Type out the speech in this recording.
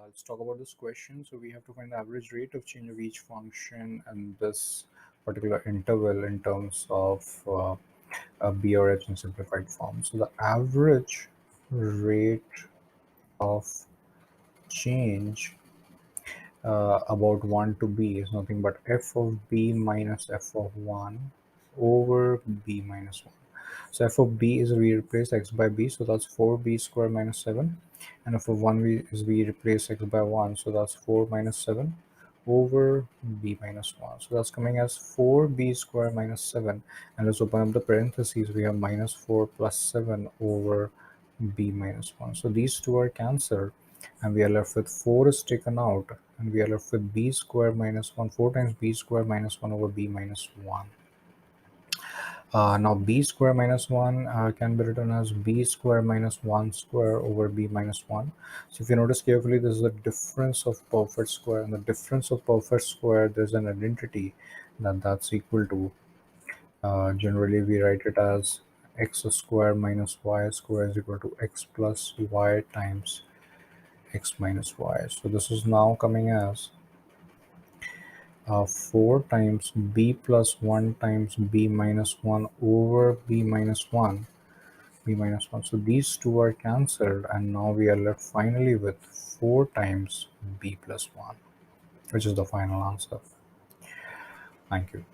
Let's talk about this question. So we have to find the average rate of change of each function and this particular interval in terms of a BRH in simplified form. So the average rate of change about 1 to b is nothing but f of b minus f of 1 over b minus 1. So f of b is we replace x by b, so that's 4b square minus 7. And f of 1 we replace x by 1, so that's 4 minus 7 over b minus 1. So that's coming as 4b square minus 7. And let's open up the parentheses. We have minus 4 plus 7 over b minus 1. So these two are cancelled and we are left with 4 is taken out and we are left with b square minus 1. 4 times b square minus 1 over b minus 1. Now b square minus 1 can be written as b square minus 1 square over b minus 1. So if you notice carefully, this is the difference of perfect square, and the difference of perfect square, there's an identity that's equal to, generally we write it as x square minus y square is equal to x plus y times x minus y. So this is now coming as 4 times b plus 1 times b minus 1 over b minus 1. So these two are cancelled and now we are left finally with 4 times b plus 1, which is the final answer. Thank you.